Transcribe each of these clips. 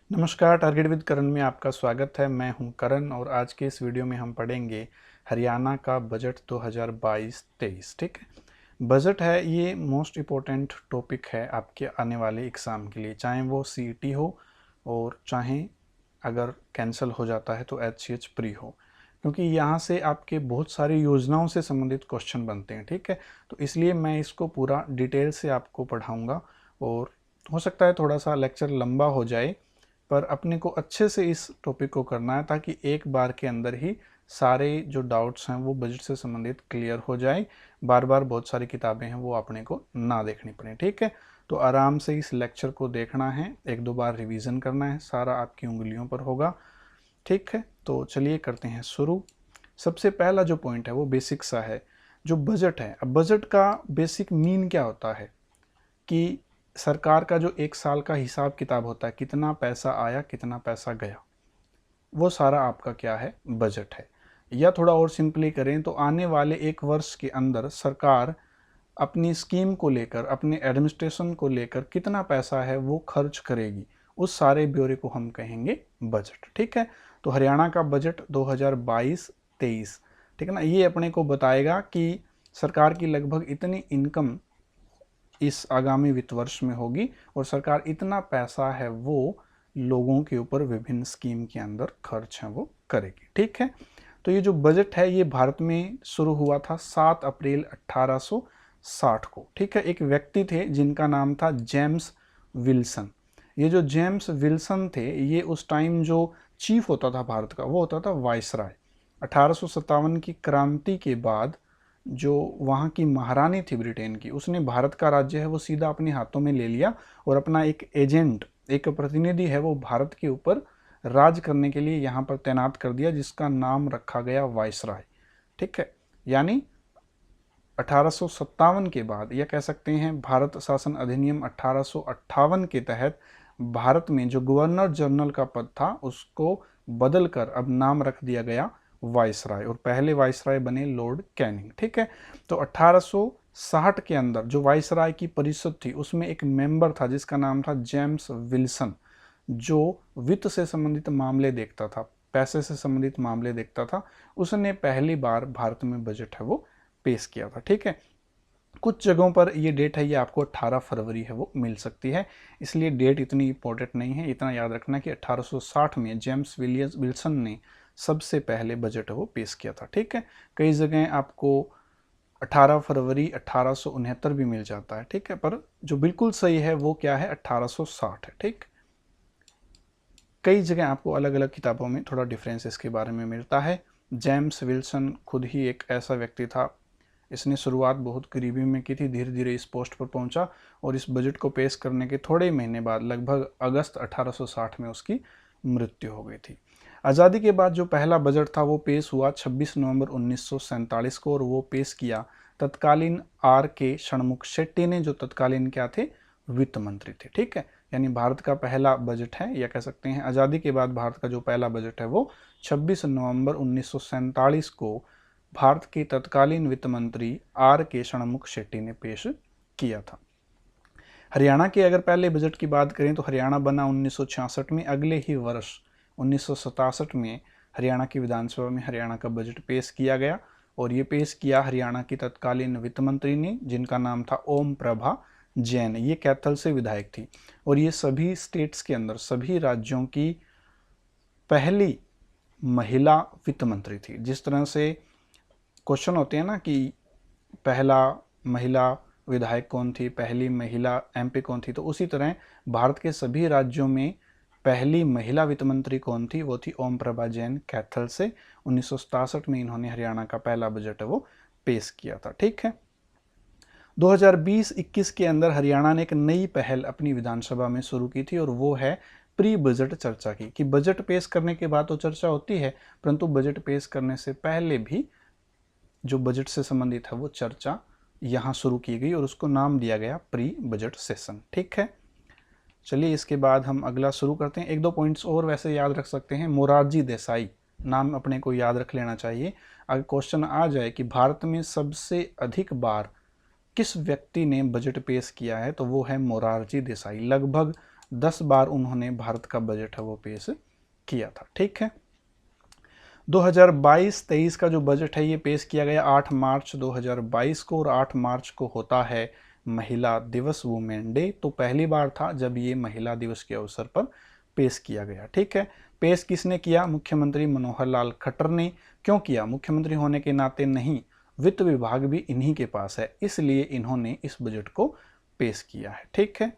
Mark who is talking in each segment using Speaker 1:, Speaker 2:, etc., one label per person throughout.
Speaker 1: नमस्कार, target with करण में आपका स्वागत है। मैं हूं करण और आज के इस वीडियो में हम पढ़ेंगे हरियाणा का बजट 2022-23। ठीक है, बजट है ये मोस्ट इम्पोर्टेंट टॉपिक है आपके आने वाले एग्ज़ाम के लिए, चाहे वो सीईटी हो और चाहे अगर कैंसिल हो जाता है तो एचसीएच प्री हो, क्योंकि यहाँ से आपके बहुत सारी योजनाओं से संबंधित क्वेश्चन बनते हैं। ठीक है, तो इसलिए मैं इसको पूरा डिटेल से आपको पढ़ाऊँगा और हो सकता है थोड़ा सा लेक्चर लंबा हो जाए, पर अपने को अच्छे से इस टॉपिक को करना है ताकि एक बार के अंदर ही सारे जो डाउट्स हैं वो बजट से संबंधित क्लियर हो जाए। बार बार बहुत सारी किताबें हैं वो अपने को ना देखनी पड़े। ठीक है, तो आराम से इस लेक्चर को देखना है, एक दो बार रिवीजन करना है, सारा आपकी उंगलियों पर होगा। ठीक है, तो चलिए करते हैं शुरू। सबसे पहला जो पॉइंट है वो बेसिक सा है, जो बजट है। अब बजट का बेसिक मीन क्या होता है कि सरकार का जो एक साल का हिसाब किताब होता है, कितना पैसा आया कितना पैसा गया, वो सारा आपका क्या है, बजट है। या थोड़ा और सिंपली करें तो आने वाले एक वर्ष के अंदर सरकार अपनी स्कीम को लेकर, अपने एडमिनिस्ट्रेशन को लेकर कितना पैसा है वो खर्च करेगी, उस सारे ब्यौरे को हम कहेंगे बजट। ठीक है, तो हरियाणा का बजट 2022-23, ठीक है ना, ये अपने को बताएगा कि सरकार की लगभग इतनी इनकम इस आगामी वित्त वर्ष में होगी और सरकार इतना पैसा है वो लोगों के ऊपर विभिन्न स्कीम के अंदर खर्च है वो करेगी। ठीक है, तो ये जो बजट है ये भारत में शुरू हुआ था 7 अप्रैल 1860 को। ठीक है, एक व्यक्ति थे जिनका नाम था जेम्स विल्सन। ये जो जेम्स विल्सन थे ये उस टाइम जो चीफ होता था भारत का वो होता था वायसराय। 1857 की क्रांति के बाद जो वहाँ की महारानी थी ब्रिटेन की, उसने भारत का राज्य है वो सीधा अपने हाथों में ले लिया और अपना एक एजेंट, एक प्रतिनिधि है वो भारत के ऊपर राज करने के लिए यहाँ पर तैनात कर दिया, जिसका नाम रखा गया वायसराय। ठीक है, यानी 1857 के बाद, या कह सकते हैं भारत शासन अधिनियम 1858 के तहत भारत में जो गवर्नर जनरल का पद था उसको बदलकर अब नाम रख दिया गया वायसराय, और पहले वायसराय बने लॉर्ड कैनिंग। ठीक है, तो 1860 के अंदर जो वायसराय की परिषद थी उसमें एक मेंबर था जिसका नाम था जेम्स विल्सन, जो वित्त से संबंधित मामले देखता था, पैसे से संबंधित मामले देखता था। उसने पहली बार भारत में बजट है वो पेश किया था। ठीक है, कुछ जगहों पर ये डेट है ये आपको 18 फरवरी है वो मिल सकती है, इसलिए डेट इतनी इंपॉर्टेंट नहीं है। इतना याद रखना कि 1860 में जेम्स विल्सन ने सबसे पहले बजट है वो पेश किया था। ठीक है, कई जगह आपको 18 फरवरी 1869 भी मिल जाता है। ठीक है, पर जो बिल्कुल सही है वो क्या है, 1860 है। ठीक, कई जगह आपको अलग अलग किताबों में थोड़ा डिफरेंस इसके बारे में मिलता है। जेम्स विल्सन खुद ही एक ऐसा व्यक्ति था, इसने शुरुआत बहुत करीबी में की थी, धीरे धीरे इस पोस्ट पर पहुंचा और इस बजट को पेश करने के थोड़े महीने बाद लगभग अगस्त 1860 में उसकी मृत्यु हो गई थी। आज़ादी के बाद जो पहला बजट था वो पेश हुआ 26 नवंबर 1947 को, और वो पेश किया तत्कालीन आर के षणमुख शेट्टी ने, जो तत्कालीन क्या थे, वित्त मंत्री थे। ठीक है, यानी भारत का पहला बजट है, या कह सकते हैं आज़ादी के बाद भारत का जो पहला बजट है वो 26 नवंबर 1947 को भारत के तत्कालीन वित्त मंत्री आर के षणमुख शेट्टी ने पेश किया था। हरियाणा के अगर पहले बजट की बात करें तो हरियाणा बना 1966 में। अगले ही वर्ष 1967 में हरियाणा की विधानसभा में हरियाणा का बजट पेश किया गया, और ये पेश किया हरियाणा की तत्कालीन वित्त मंत्री ने जिनका नाम था ओम प्रभा जैन। ये कैथल से विधायक थी और ये सभी स्टेट्स के अंदर, सभी राज्यों की पहली महिला वित्त मंत्री थी। जिस तरह से क्वेश्चन होते हैं ना कि पहला महिला विधायक कौन थी, पहली महिला एमपी कौन थी, तो उसी तरह भारत के सभी राज्यों में पहली महिला वित्त मंत्री कौन थी, वो थी ओम प्रभा जैन कैथल से। 1967 में इन्होंने हरियाणा का पहला बजट है वो पेश किया था। ठीक है, 2020-21 के अंदर हरियाणा ने एक नई पहल अपनी विधानसभा में शुरू की थी, और वो है प्री बजट चर्चा की, कि बजट पेश करने के बाद तो चर्चा होती है, परंतु बजट पेश करने से पहले भी जो बजट से संबंधित है वो चर्चा यहाँ शुरू की गई और उसको नाम दिया गया प्री बजट सेशन। ठीक है, चलिए इसके बाद हम अगला शुरू करते हैं। एक दो पॉइंट्स और वैसे याद रख सकते हैं। मोरारजी देसाई नाम अपने को याद रख लेना चाहिए। अगर क्वेश्चन आ जाए कि भारत में सबसे अधिक बार किस व्यक्ति ने बजट पेश किया है, तो वो है मोरारजी देसाई। लगभग 10 बार उन्होंने भारत का बजट है वो पेश किया था। ठीक है, 2022-23 का जो बजट है ये पेश किया गया 8 मार्च 2022 को, और 8 मार्च को होता है महिला दिवस, वुमेन डे। तो पहली बार था जब ये महिला दिवस के अवसर पर पेश किया गया। ठीक है, पेश किसने किया? मुख्यमंत्री मनोहर लाल खट्टर ने। क्यों किया? मुख्यमंत्री होने के नाते नहीं, वित्त विभाग भी इन्हीं के पास है, इसलिए इन्होंने इस बजट को पेश किया है। ठीक है,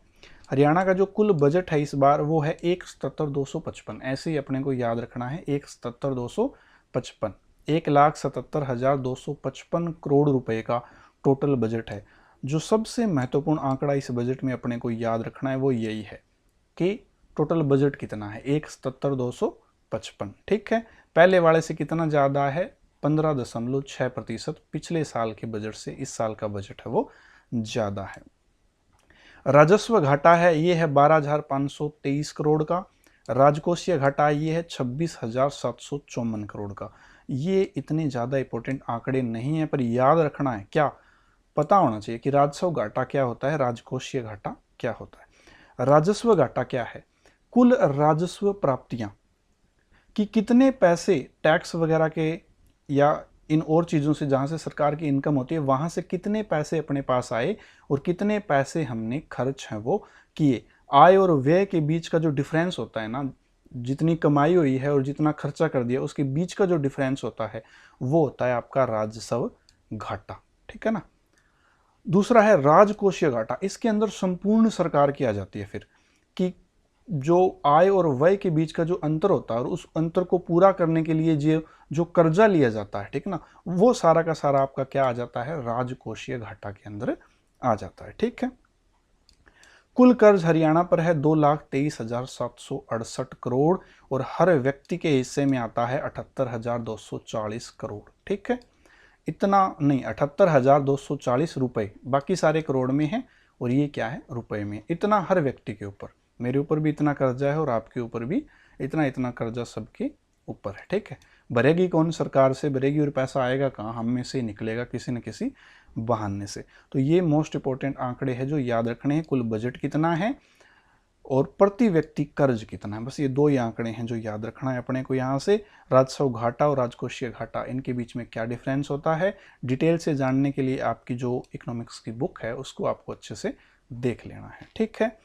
Speaker 1: हरियाणा का जो कुल बजट है इस बार वो है 1,77,255। ऐसे ही अपने को याद रखना है, 1,77,255, 1,77,255 करोड़ रुपए का टोटल बजट है। जो सबसे महत्वपूर्ण आंकड़ा इस बजट में अपने को याद रखना है वो यही है कि टोटल बजट कितना है, 1,77,255। ठीक है, पहले वाले से कितना ज़्यादा है, 15.6%। पिछले साल के बजट से इस साल का बजट है वो ज़्यादा है। राजस्व घाटा है ये है 12,523 करोड़ का। राजकोषीय घाटा ये है 26,754 करोड़ का। ये इतने ज़्यादा इंपॉर्टेंट आंकड़े नहीं है, पर याद रखना है, क्या पता होना चाहिए कि राजस्व घाटा क्या होता है, राजकोषीय घाटा क्या होता है। राजस्व घाटा क्या है? कुल राजस्व प्राप्तियां कि कितने पैसे टैक्स वगैरह के या इन और चीज़ों से जहाँ से सरकार की इनकम होती है वहाँ से कितने पैसे अपने पास आए और कितने पैसे हमने खर्च हैं वो किए। आय और व्यय के बीच का जो डिफरेंस होता है ना, जितनी कमाई हुई है और जितना खर्चा कर दिया उसके बीच का जो डिफरेंस होता है वो होता है आपका राजस्व घाटा। ठीक है ना। दूसरा है राजकोषीय घाटा। इसके अंदर संपूर्ण सरकार की आ जाती है फिर, कि जो आय और व्यय के बीच का जो अंतर होता है और उस अंतर को पूरा करने के लिए जो कर्जा लिया जाता है, ठीक है ना, वो सारा का सारा आपका क्या आ जाता है, राजकोषीय घाटा के अंदर आ जाता है। ठीक है, कुल कर्ज हरियाणा पर है 2,23,768 करोड़ और हर व्यक्ति के हिस्से में आता है 78,240 करोड़। ठीक है, इतना नहीं, 78,240 रुपए, बाकी सारे करोड़ में है और ये क्या है, रुपए में। इतना हर व्यक्ति के ऊपर, मेरे ऊपर भी इतना कर्जा है और आपके ऊपर भी इतना इतना कर्जा सबके ऊपर है। ठीक है, भरेगी कौन? सरकार से भरेगी, और पैसा आएगा कहाँ? हम में से निकलेगा किसी न किसी बहाने से। तो ये मोस्ट इंपॉर्टेंट आंकड़े हैं जो याद रखने हैं। कुल बजट कितना है और प्रति व्यक्ति कर्ज कितना है, बस ये दो ही आंकड़े हैं जो याद रखना है अपने को। यहाँ से राजस्व घाटा और राजकोषीय घाटा, इनके बीच में क्या डिफरेंस होता है, डिटेल से जानने के लिए आपकी जो इकोनॉमिक्स की बुक है उसको आपको अच्छे से देख लेना है। ठीक है,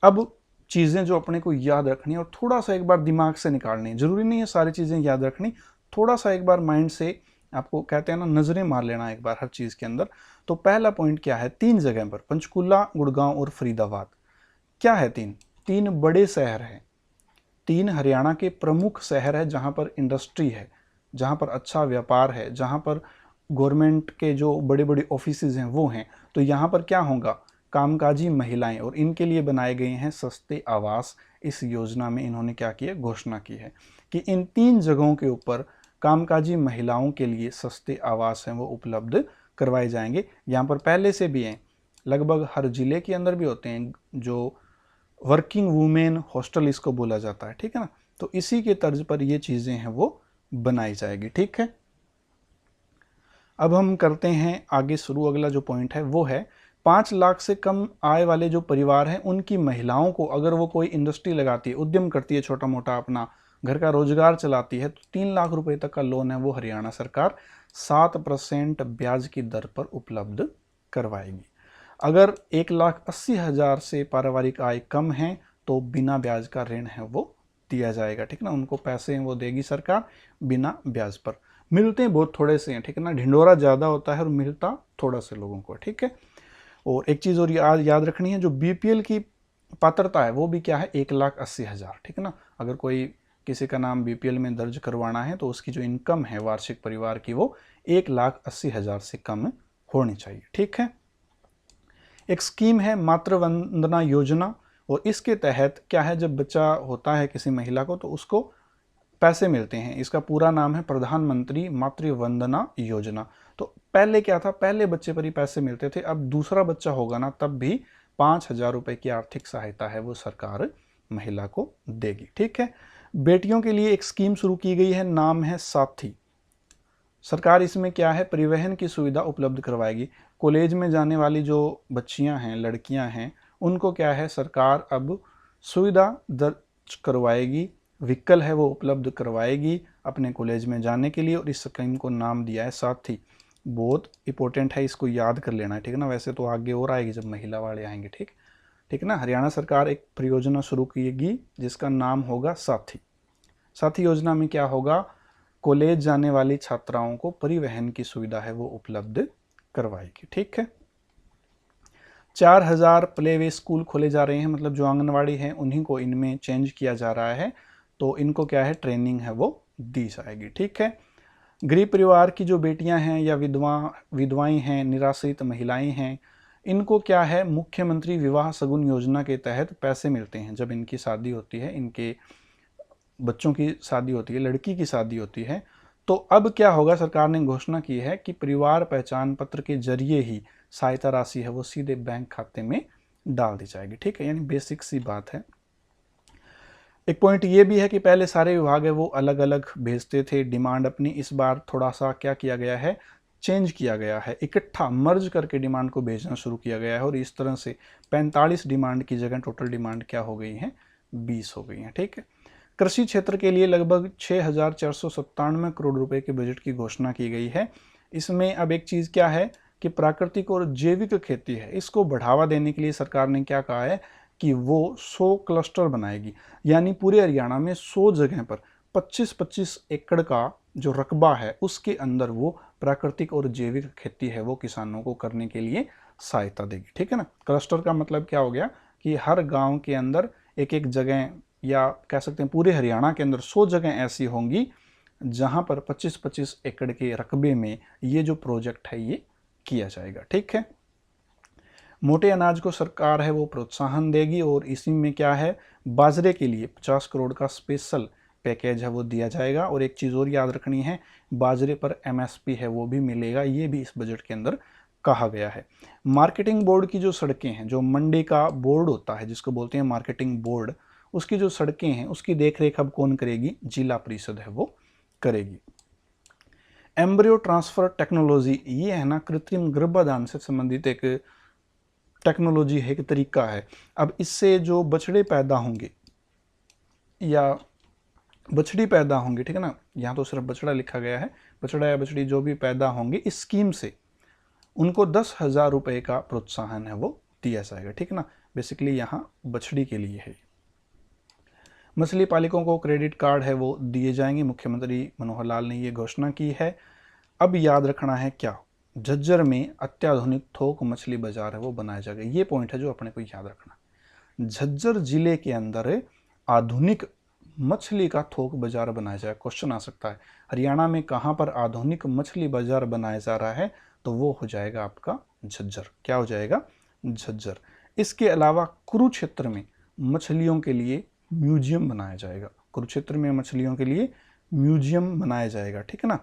Speaker 1: अब चीज़ें जो अपने को याद रखनी है और थोड़ा सा एक बार दिमाग से निकालनी है, जरूरी नहीं है सारी चीज़ें याद रखनी, थोड़ा सा एक बार माइंड से आपको कहते हैं ना, नजरें मार लेना एक बार हर चीज़ के अंदर। तो पहला पॉइंट क्या है, 3 जगह पर, पंचकुला, गुड़गांव और फरीदाबाद, क्या है, तीन बड़े शहर हैं, 3 हरियाणा के प्रमुख शहर है जहां पर इंडस्ट्री है, जहां पर अच्छा व्यापार है, जहां पर गवर्नमेंट के जो बड़े बड़े ऑफिसेज हैं वो हैं। तो यहाँ पर क्या होगा, कामकाजी महिलाएं, और इनके लिए बनाए गए हैं सस्ते आवास। इस योजना में इन्होंने क्या किया, घोषणा की है कि इन 3 जगहों के ऊपर कामकाजी महिलाओं के लिए सस्ते आवास हैं वो उपलब्ध करवाए जाएंगे। यहाँ पर पहले से भी हैं, लगभग हर जिले के अंदर भी होते हैं, जो वर्किंग वुमेन हॉस्टल इसको बोला जाता है। ठीक है ना, तो इसी के तर्ज पर ये चीज़ें हैं वो बनाई जाएगी। ठीक है, अब हम करते हैं आगे शुरू। अगला जो पॉइंट है वो है 5 लाख से कम आय वाले जो परिवार हैं उनकी महिलाओं को, अगर वो कोई इंडस्ट्री लगाती है, उद्यम करती है, छोटा मोटा अपना घर का रोजगार चलाती है, तो 3 लाख रुपए तक का लोन है वो हरियाणा सरकार 7% ब्याज की दर पर उपलब्ध करवाएगी। अगर 1,80,000 से पारिवारिक आय कम है तो बिना ब्याज का ऋण है वो दिया जाएगा। ठीक है ना, उनको पैसे हैं वो देगी सरकार बिना ब्याज पर। मिलते हैं बहुत थोड़े से हैं, ठीक है ना, ढिंडोरा ज़्यादा होता है और मिलता थोड़ा से लोगों को। ठीक है, और एक चीज़ और याद रखनी है, जो बीपीएल की पात्रता है वो भी क्या है, 1,80,000। ठीक है ना, अगर कोई किसी का नाम बीपीएल में दर्ज करवाना है तो उसकी जो इनकम है वार्षिक परिवार की वो 1,80,000 से कम होनी चाहिए। ठीक है, एक स्कीम है मातृ वंदना योजना, और इसके तहत क्या है, जब बच्चा होता है किसी महिला को तो उसको पैसे मिलते हैं। इसका पूरा नाम है प्रधानमंत्री मातृ वंदना योजना। तो पहले क्या था, पहले बच्चे पर ही पैसे मिलते थे, अब दूसरा बच्चा होगा ना तब भी 5,000 रुपए की आर्थिक सहायता है वो सरकार महिला को देगी। ठीक है, बेटियों के लिए एक स्कीम शुरू की गई है, नाम है साथी। सरकार इसमें क्या है, परिवहन की सुविधा उपलब्ध करवाएगी। कॉलेज में जाने वाली जो बच्चियां हैं, लड़कियां हैं, उनको क्या है, सरकार अब सुविधा दर्ज करवाएगी, व्हीकल है वो उपलब्ध करवाएगी अपने कॉलेज में जाने के लिए, और इस स्कीम को नाम दिया है साथी। बहुत इंपॉर्टेंट है, इसको याद कर लेना है, ठीक है ना। वैसे तो आगे और आएगी जब महिला वाले आएंगे, ठीक है ना। हरियाणा सरकार एक परियोजना शुरू किएगी जिसका नाम होगा साथी। साथी योजना में क्या होगा, कॉलेज जाने वाली छात्राओं को परिवहन की सुविधा है वो उपलब्ध करवाएगी, ठीक है। 4000 प्ले वे स्कूल खोले जा रहे हैं, मतलब जो आंगनवाड़ी है उन्हीं को इनमें चेंज किया जा रहा है, तो इनको क्या है, ट्रेनिंग है वो दी जाएगी, ठीक है। गरीब परिवार की जो बेटियां हैं या विधवाएं हैं, निराश्रित महिलाएं हैं, इनको क्या है, मुख्यमंत्री विवाह सगुन योजना के तहत पैसे मिलते हैं जब इनकी शादी होती है, इनके बच्चों की शादी होती है, लड़की की शादी होती है। तो अब क्या होगा, सरकार ने घोषणा की है कि परिवार पहचान पत्र के जरिए ही सहायता राशि है वो सीधे बैंक खाते में डाल दी जाएगी, ठीक है। यानी बेसिक सी बात है। एक पॉइंट ये भी है कि पहले सारे विभाग है वो अलग अलग भेजते थे डिमांड अपनी, इस बार थोड़ा सा क्या किया गया है, चेंज किया गया है, इकट्ठा मर्ज करके डिमांड को भेजना शुरू किया गया है, और इस तरह से 45 डिमांड की जगह टोटल डिमांड क्या हो गई है, 20 हो गई है, ठीक है। कृषि क्षेत्र के लिए लगभग 6497 करोड़ रुपए के बजट की घोषणा की गई है। इसमें अब एक चीज क्या है कि प्राकृतिक और जैविक खेती है, इसको बढ़ावा देने के लिए सरकार ने क्या कहा है कि वो 100 क्लस्टर बनाएगी, यानी पूरे हरियाणा में 100 जगह पर 25-25 एकड़ का जो रकबा है उसके अंदर वो प्राकृतिक और जैविक खेती है वो किसानों को करने के लिए सहायता देगी, ठीक है ना। क्लस्टर का मतलब क्या हो गया कि हर गांव के अंदर एक एक जगह, या कह सकते हैं पूरे हरियाणा के अंदर 100 जगह ऐसी होंगी जहां पर 25-25 एकड़ के रकबे में ये जो प्रोजेक्ट है ये किया जाएगा, ठीक है। मोटे अनाज को सरकार है वो प्रोत्साहन देगी, और इसी में क्या है, बाजरे के लिए 50 करोड़ का स्पेशल पैकेज है वो दिया जाएगा। और एक चीज़ और याद रखनी है, बाजरे पर MSP है वो भी मिलेगा, ये भी इस बजट के अंदर कहा गया है। मार्केटिंग बोर्ड की जो सड़कें हैं, जो मंडी का बोर्ड होता है जिसको बोलते हैं मार्केटिंग बोर्ड, उसकी जो सड़कें हैं उसकी देखरेख अब कौन करेगी, जिला परिषद है वो करेगी। एम्ब्रियो ट्रांसफर टेक्नोलॉजी, ये है ना कृत्रिम गर्भाधान से संबंधित एक टेक्नोलॉजी है, एक तरीका है। अब इससे जो बछड़े पैदा होंगे या बछड़ी पैदा होंगी, ठीक है ना, यहाँ तो सिर्फ बछड़ा लिखा गया है, बछड़ा या बछड़ी जो भी पैदा होंगे, इस स्कीम से उनको 10,000 रुपए का प्रोत्साहन है वो दिया जाएगा, ठीक है ना। बेसिकली यहाँ बछड़ी के लिए है। मछली पालकों को क्रेडिट कार्ड है वो दिए जाएंगे, मुख्यमंत्री मनोहर लाल ने ये घोषणा की है। अब याद रखना है क्या, झज्जर में अत्याधुनिक थोक मछली बाजार है वो बनाया जाएगा, ये पॉइंट है जो अपने को याद रखना। झज्जर जिले के अंदर आधुनिक मछली का थोक बाजार बनाया जाएगा। क्वेश्चन आ सकता है हरियाणा में कहाँ पर आधुनिक मछली बाजार बनाया जा रहा है, तो वो हो जाएगा आपका झज्जर। क्या हो जाएगा, झज्जर। इसके अलावा कुरुक्षेत्र में मछलियों के लिए म्यूजियम बनाया जाएगा, कुरुक्षेत्र में मछलियों के लिए म्यूजियम बनाया जाएगा, ठीक है ना।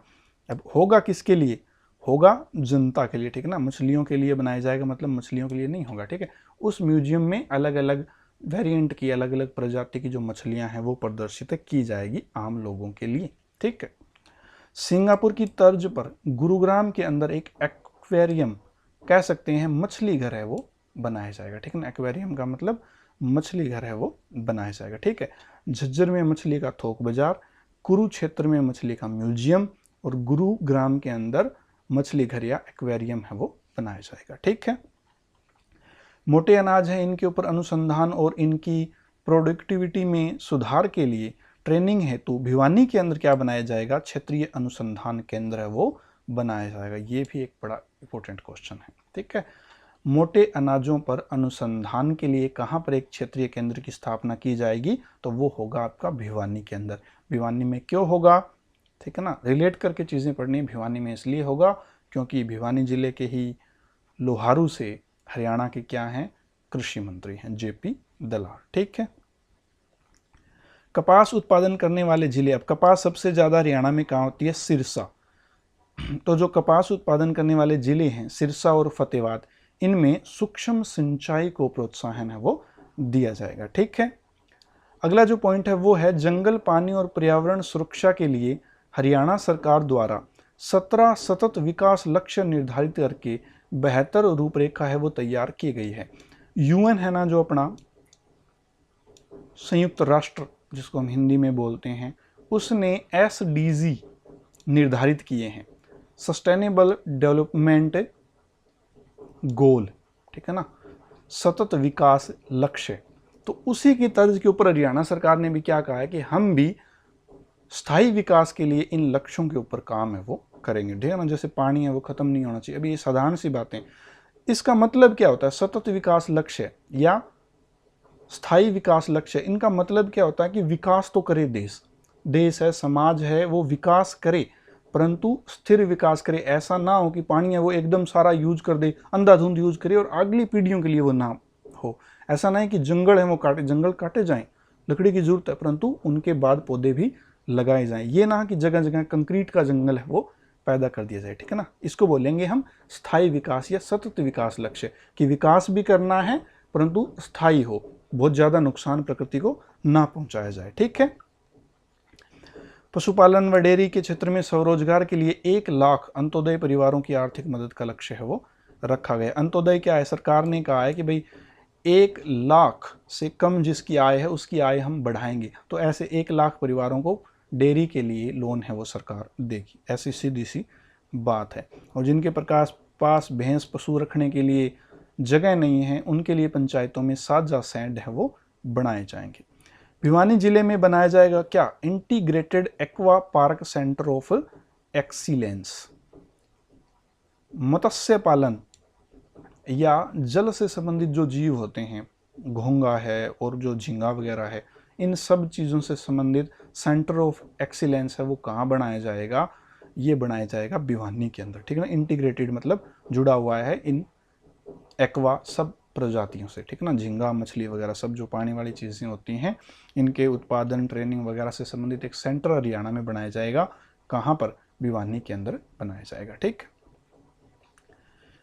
Speaker 1: अब होगा किसके लिए, होगा जनता के लिए, ठीक है ना। मछलियों के लिए बनाया जाएगा मतलब मछलियों के लिए नहीं होगा, ठीक है। उस म्यूजियम में अलग अलग वेरिएंट की, अलग अलग प्रजाति की जो मछलियां हैं वो प्रदर्शित की जाएगी आम लोगों के लिए, ठीक है। सिंगापुर की तर्ज पर गुरुग्राम के अंदर एक एक्वेरियम, कह सकते हैं मछली घर है वो बनाया जाएगा, ठीक है ना। एक्वेरियम का मतलब मछली घर है वो बनाया जाएगा, ठीक है। झज्जर में मछली का थोक बाजार, कुरुक्षेत्र में मछली का म्यूजियम, और गुरुग्राम के अंदर मछली घर या एक्वेरियम है वो बनाया जाएगा, ठीक है। मोटे अनाज है, इनके ऊपर अनुसंधान और इनकी प्रोडक्टिविटी में सुधार के लिए ट्रेनिंग हेतु भिवानी के अंदर क्या बनाया जाएगा, क्षेत्रीय अनुसंधान केंद्र है वो बनाया जाएगा। ये भी एक बड़ा इंपॉर्टेंट क्वेश्चन है, ठीक है। मोटे अनाजों पर अनुसंधान के लिए कहाँ पर एक क्षेत्रीय केंद्र की स्थापना की जाएगी, तो वो होगा आपका भिवानी के अंदर। भिवानी में क्यों होगा, ठीक है ना, रिलेट करके चीज़ें पढ़नी। भिवानी में इसलिए होगा क्योंकि भिवानी जिले के ही लोहारू से हरियाणा के क्या हैं, कृषि मंत्री हैं, JP दलाल, ठीक है। कपास उत्पादन करने वाले जिले, अब कपास सबसे ज़्यादा हरियाणा में कहाँ होती है, सिरसा। तो जो कपास उत्पादन करने वाले जिले हैं सिरसा और फतेहाबाद, इनमें सूक्ष्म सिंचाई को प्रोत्साहन है वो दिया जाएगा, ठीक है। अगला जो पॉइंट है वो है जंगल, पानी और पर्यावरण सुरक्षा के लिए हरियाणा सरकार द्वारा 17 सतत विकास लक्ष्य निर्धारित करके बेहतर रूपरेखा है वो तैयार की गई है। UN है ना जो अपना संयुक्त राष्ट्र जिसको हम हिंदी में बोलते हैं, उसने SDG निर्धारित किए हैं, सस्टेनेबल डेवलपमेंट गोल, ठीक है ना, सतत विकास लक्ष्य। तो उसी की तर्ज के ऊपर हरियाणा सरकार ने भी क्या कहा है कि हम भी स्थायी विकास के लिए इन लक्ष्यों के ऊपर काम है वो करेंगे, ठीक है ना। जैसे पानी है वो खत्म नहीं होना चाहिए, अभी ये साधारण सी बातें। इसका मतलब क्या होता है सतत विकास लक्ष्य या स्थायी विकास लक्ष्य? इनका मतलब क्या होता है कि विकास तो करे देश, देश है, समाज है, वो विकास करे, परंतु स्थिर विकास करे। ऐसा ना हो कि पानी है वो एकदम सारा यूज कर दे, अंधाधुंध यूज करे और अगली पीढ़ियों के लिए वो ना हो। ऐसा नहीं कि जंगल है वो काटे, जंगल काटे जाएं, लकड़ी की जरूरत है, परंतु उनके बाद पौधे भी लगाए जाएं। ये ना कि जगह जगह कंक्रीट का जंगल है वो पैदा कर दिया जाए, ठीक है ना। इसको बोलेंगे हम स्थायी विकास या सतत विकास लक्ष्य, कि विकास भी करना है परंतु स्थायी हो, बहुत ज्यादा नुकसान प्रकृति को ना पहुंचाया जाए, ठीक है। पशुपालन व डेयरी के क्षेत्र में स्वरोजगार के लिए 1 लाख अंत्योदय परिवारों की आर्थिक मदद का लक्ष्य है वो रखा गया। अंत्योदय क्या है? सरकार ने कहा है कि भाई 1 लाख से कम जिसकी आय है उसकी आय हम बढ़ाएंगे, तो ऐसे 1 लाख परिवारों को डेयरी के लिए लोन है वो सरकार देगी, ऐसी सीधी सी बात है। और जिनके पास भैंस पशु रखने के लिए जगह नहीं है, उनके लिए पंचायतों में साझा सैंड है वो बनाए जाएंगे। भिवानी जिले में बनाया जाएगा क्या? Integrated aqua park centre of excellence. मत्स्य पालन या जल से संबंधित जो जीव होते हैं, घोंगा है और जो झींगा वगैरह है, इन सब चीज़ों से संबंधित सेंटर ऑफ एक्सीलेंस है वो कहाँ बनाया जाएगा? ये बनाया जाएगा भिवानी के अंदर, ठीक है ना। इंटीग्रेटेड मतलब जुड़ा हुआ है इन एक्वा सब प्रजातियों से, ठीक है ना। झींगा मछली वगैरह सब जो पानी वाली चीज़ें होती हैं, इनके उत्पादन ट्रेनिंग वगैरह से संबंधित एक सेंटर हरियाणा में बनाया जाएगा। कहाँ पर? भिवानी के अंदर बनाया जाएगा, ठीक।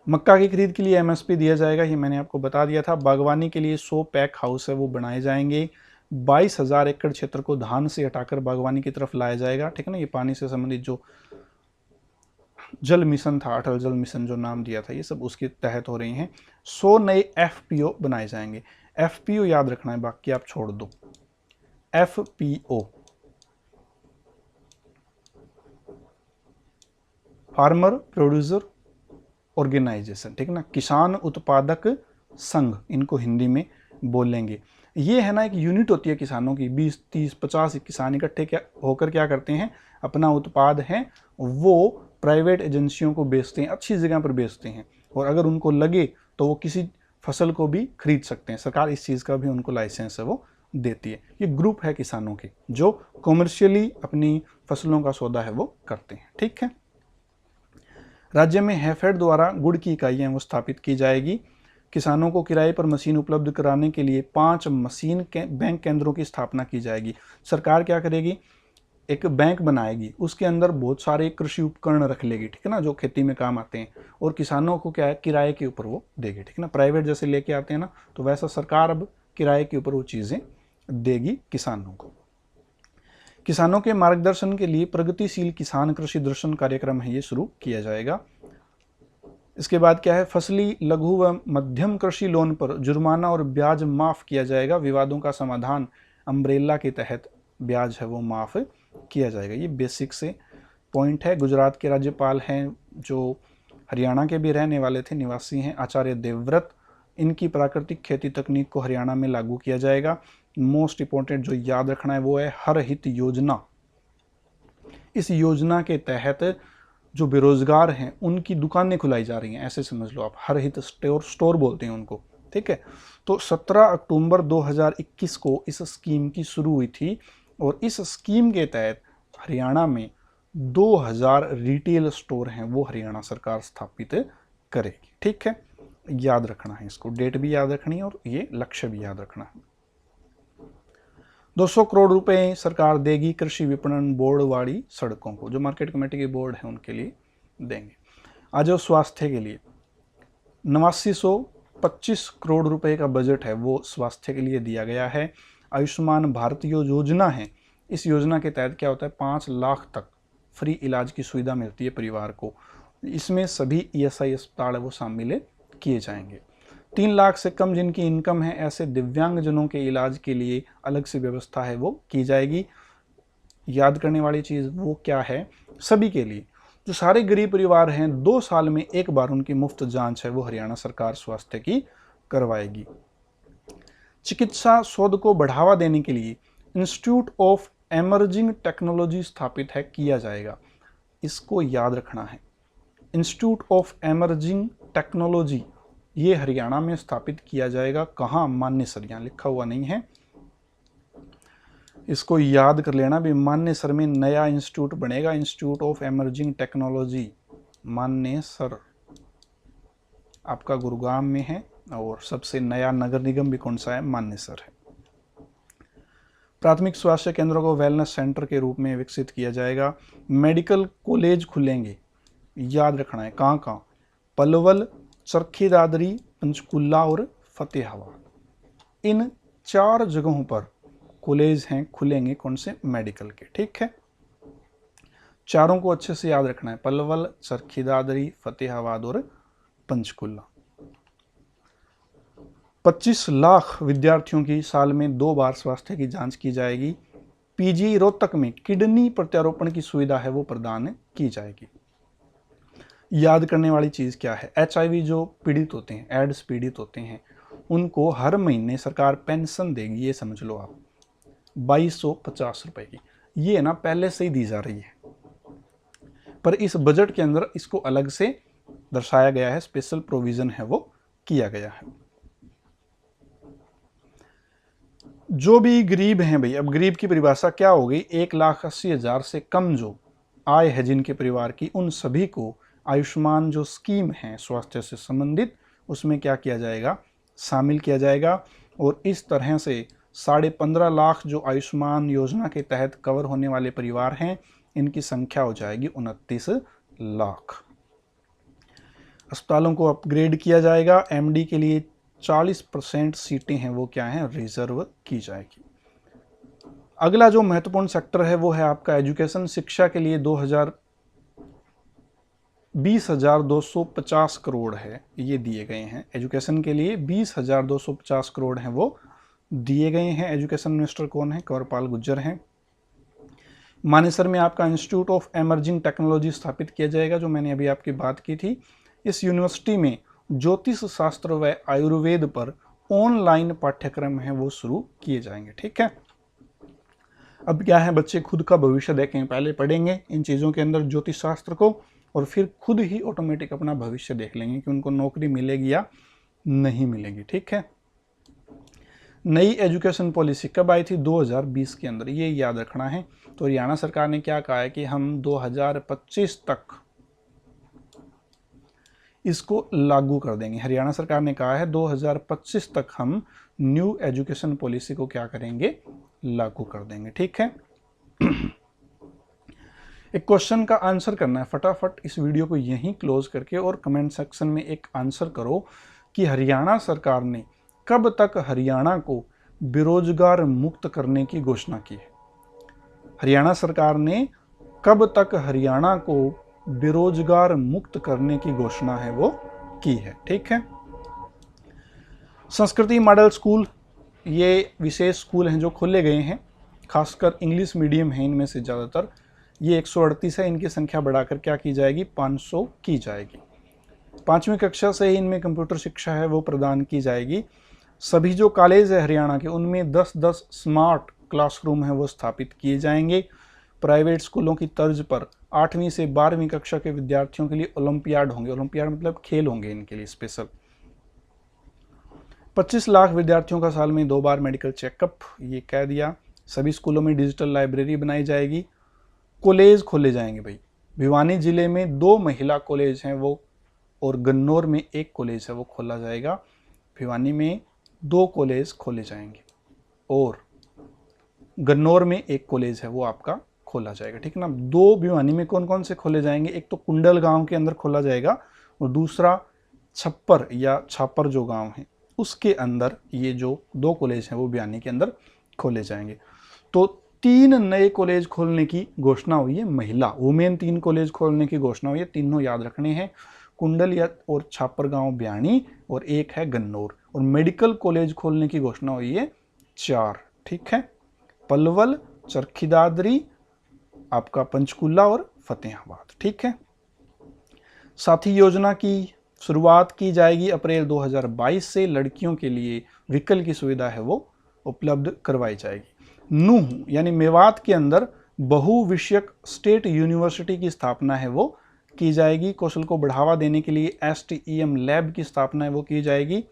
Speaker 1: मक्का की खरीद के लिए MSP दिया जाएगा, ये मैंने आपको बता दिया था। बागवानी के लिए 100 पैक हाउस है वो बनाए जाएंगे। 22,000 एकड़ क्षेत्र को धान से हटाकर बागवानी की तरफ लाया जाएगा, ठीक है ना। ये पानी से संबंधित जो जल मिशन था, अटल जल मिशन जो नाम दिया था, ये सब उसके तहत हो रही हैं। 100 नए FPO बनाए जाएंगे। FPO याद रखना है, बाकी आप छोड़ दो। FPO फार्मर प्रोड्यूसर ऑर्गेनाइजेशन, ठीक है ना, किसान उत्पादक संघ इनको हिंदी में बोलेंगे। ये है ना एक यूनिट होती है किसानों की, 20, 30, 50 किसान इकट्ठे होकर क्या करते हैं, अपना उत्पाद है वो प्राइवेट एजेंसियों को बेचते हैं, अच्छी जगह पर बेचते हैं, और अगर उनको लगे तो वो किसी फसल को भी खरीद सकते हैं। सरकार इस चीज़ का भी उनको लाइसेंस है वो देती है। ये ग्रुप है किसानों के जो कॉमर्शियली अपनी फसलों का सौदा है वो करते हैं, ठीक है। राज्य में हैफेड द्वारा गुड़ की इकाइयाँ वो स्थापित की जाएगी। किसानों को किराए पर मशीन उपलब्ध कराने के लिए 5 मशीन बैंक केंद्रों की स्थापना की जाएगी। सरकार क्या करेगी, एक बैंक बनाएगी, उसके अंदर बहुत सारे कृषि उपकरण रख लेगी, ठीक है ना, जो खेती में काम आते हैं, और किसानों को क्या है किराए के ऊपर वो देगी, ठीक है ना। प्राइवेट जैसे लेके आते हैं ना, तो वैसा सरकार अब किराए के ऊपर वो चीज़ें देगी किसानों को। किसानों के मार्गदर्शन के लिए प्रगतिशील किसान कृषि दर्शन कार्यक्रम है ये शुरू किया जाएगा। इसके बाद क्या है, फसली लघु व मध्यम कृषि लोन पर जुर्माना और ब्याज माफ किया जाएगा। विवादों का समाधान अम्ब्रेला के तहत ब्याज है वो माफ किया जाएगा। ये बेसिक से पॉइंट है। गुजरात के राज्यपाल हैं जो हरियाणा के भी रहने वाले थे, निवासी हैं, आचार्य देवव्रत। इनकी प्राकृतिक खेती तकनीक को हरियाणा में लागू किया जाएगा। मोस्ट इंपॉर्टेंट जो याद रखना है वो है हर हित योजना। इस योजना के तहत जो बेरोजगार हैं उनकी दुकानें खुलाई जा रही हैं, ऐसे समझ लो आप, हर हित स्टोर बोलते हैं उनको, ठीक है। तो 17 अक्टूबर 2021 को इस स्कीम की शुरू हुई थी, और इस स्कीम के तहत हरियाणा में 2000 रिटेल स्टोर हैं वो हरियाणा सरकार स्थापित करेगी, ठीक है। याद रखना है इसको, डेट भी याद रखनी है और ये लक्ष्य भी याद रखना है। 200 करोड़ रुपए सरकार देगी कृषि विपणन बोर्ड वाली सड़कों को, जो मार्केट कमेटी के बोर्ड है उनके लिए देंगे। आ जाओ स्वास्थ्य के लिए, 8925 करोड़ रुपए का बजट है वो स्वास्थ्य के लिए दिया गया है। आयुष्मान भारत योजना है, इस योजना के तहत क्या होता है, 5 लाख तक फ्री इलाज की सुविधा मिलती है परिवार को। इसमें सभी ESI अस्पताल है वो शामिल किए जाएंगे। 3 लाख से कम जिनकी इनकम है, ऐसे दिव्यांगजनों के इलाज के लिए अलग से व्यवस्था है वो की जाएगी। याद करने वाली चीज़ वो क्या है, सभी के लिए जो सारे गरीब परिवार हैं 2 साल में एक बार उनकी मुफ्त जांच है वो हरियाणा सरकार स्वास्थ्य की करवाएगी। चिकित्सा शोध को बढ़ावा देने के लिए इंस्टीट्यूट ऑफ एमर्जिंग टेक्नोलॉजी स्थापित है किया जाएगा। इसको याद रखना है, इंस्टीट्यूट ऑफ एमर्जिंग टेक्नोलॉजी ये हरियाणा में स्थापित किया जाएगा। कहाँ, मानेसर, यहाँ लिखा हुआ नहीं है, इसको याद कर लेना भी। मानेसर में नया इंस्टीट्यूट बनेगा, institute of emerging technology Manesar आपका गुरुग्राम में है, और सबसे नया नगर निगम भी कौन सा है, मानेसर है। प्राथमिक स्वास्थ्य केंद्रों को वेलनेस सेंटर के रूप में विकसित किया जाएगा। मेडिकल कॉलेज खुलेंगे, याद रखना है, कहाँ कहाँ, पलवल, चरखी दादरी, पंचकुला और फतेहाबाद। इन 4 जगहों पर कॉलेज हैं खुलेंगे, कौन से, मेडिकल के। ठीक है, चारों को अच्छे से याद रखना है, पलवल, चरखी दादरी, फतेहाबाद और पंचकुला। 25 लाख विद्यार्थियों की साल में 2 बार स्वास्थ्य की जांच की जाएगी। पीजी रोहतक में किडनी प्रत्यारोपण की सुविधा है वो प्रदान की जाएगी। याद करने वाली चीज़ क्या है, HIV जो पीड़ित होते हैं, एड्स पीड़ित होते हैं, उनको हर महीने सरकार पेंशन देगी, ये समझ लो आप, 2250 रुपए की। ये ना पहले से ही दी जा रही है, पर इस बजट के अंदर इसको अलग से दर्शाया गया है, स्पेशल प्रोविजन है वो किया गया है। जो भी गरीब हैं भाई, अब गरीब की परिभाषा क्या हो गई, 1,80,000 से कम जो आय है जिनके परिवार की, उन सभी को आयुष्मान जो स्कीम है स्वास्थ्य से संबंधित, उसमें क्या किया जाएगा, शामिल किया जाएगा। और इस तरह से 15.5 लाख जो आयुष्मान योजना के तहत कवर होने वाले परिवार हैं, इनकी संख्या हो जाएगी 29 लाख। अस्पतालों को अपग्रेड किया जाएगा। MD के लिए 40% सीटें हैं वो क्या हैं, रिजर्व की जाएगी। अगला जो महत्वपूर्ण सेक्टर है वो है आपका एजुकेशन। शिक्षा के लिए 20,250 करोड़ है ये दिए गए हैं। एजुकेशन के लिए 20,250 करोड़ हैं वो दिए गए हैं। एजुकेशन मिनिस्टर कौन है, कंवरपाल गुर्जर हैं। मानेसर में आपका इंस्टीट्यूट ऑफ एमर्जिंग टेक्नोलॉजी स्थापित किया जाएगा, जो मैंने अभी आपकी बात की थी। इस यूनिवर्सिटी में ज्योतिष शास्त्र व आयुर्वेद पर ऑनलाइन पाठ्यक्रम है वो शुरू किए जाएंगे। ठीक है, अब क्या है, बच्चे खुद का भविष्य देखें, पहले पढ़ेंगे इन चीज़ों के अंदर ज्योतिष शास्त्र को, और फिर खुद ही ऑटोमेटिक अपना भविष्य देख लेंगे कि उनको नौकरी मिलेगी या नहीं मिलेगी। ठीक है, नई एजुकेशन पॉलिसी कब आई थी, 2020 के अंदर, ये याद रखना है। तो हरियाणा सरकार ने क्या कहा है कि हम 2025 तक इसको लागू कर देंगे। हरियाणा सरकार ने कहा है 2025 तक हम न्यू एजुकेशन पॉलिसी को क्या करेंगे, लागू कर देंगे। ठीक है, एक क्वेश्चन का आंसर करना है फटाफट इस वीडियो को यहीं क्लोज करके, और कमेंट सेक्शन में एक आंसर करो कि हरियाणा सरकार ने कब तक हरियाणा को बेरोजगार मुक्त करने की घोषणा की है। हरियाणा सरकार ने कब तक हरियाणा को बेरोजगार मुक्त करने की घोषणा है वो की है। ठीक है, संस्कृति मॉडल स्कूल, ये विशेष स्कूल हैं जो खोले गए हैं, खासकर इंग्लिश मीडियम है इनमें से ज़्यादातर। ये 138 है, इनकी संख्या बढ़ाकर क्या की जाएगी, 500 की जाएगी। 5वीं कक्षा से ही इनमें कंप्यूटर शिक्षा है वो प्रदान की जाएगी। सभी जो कॉलेज है हरियाणा के, उनमें 10-10 स्मार्ट क्लासरूम है वो स्थापित किए जाएंगे। प्राइवेट स्कूलों की तर्ज पर 8वीं से 12वीं कक्षा के विद्यार्थियों के लिए ओलंपियाड होंगे। ओलंपियाड मतलब खेल होंगे इनके लिए स्पेशल। 25 लाख विद्यार्थियों का साल में 2 बार मेडिकल चेकअप, ये कह दिया। सभी स्कूलों में डिजिटल लाइब्रेरी बनाई जाएगी। कॉलेज खोले जाएंगे भाई, भिवानी जिले में 2 महिला कॉलेज हैं वो, और गन्नौर में 1 कॉलेज है वो खोला जाएगा। भिवानी में 2 कॉलेज खोले जाएंगे और गन्नौर में 1 कॉलेज है वो आपका खोला जाएगा। ठीक है ना, 2 भिवानी में कौन कौन से खोले जाएंगे, एक तो कुंडल गांव के अंदर खोला जाएगा, और दूसरा छप्पर या छापर जो गांव है उसके अंदर ये जो 2 कॉलेज हैं वो भिवानी के अंदर खोले जाएंगे। तो 3 नए कॉलेज खोलने की घोषणा हुई है, महिला वुमेन 3 कॉलेज खोलने की घोषणा हुई है। तीनों याद रखने हैं। कुंडल और छापरगांव ब्याणी, और एक है गन्नौर। और मेडिकल कॉलेज खोलने की घोषणा हुई है 4, ठीक है, पलवल, चरखी दादरी, आपका पंचकुला और फतेहाबाद, ठीक है। साथी योजना की शुरुआत की जाएगी अप्रैल 2022 से। लड़कियों के लिए विकल्प की सुविधा है वो उपलब्ध करवाई जाएगी। नूह यानी मेवात के अंदर बहुविषयक स्टेट यूनिवर्सिटी की स्थापना है वो की जाएगी। कौशल को बढ़ावा देने के लिए STEM लैब की स्थापना है वो की जाएगी।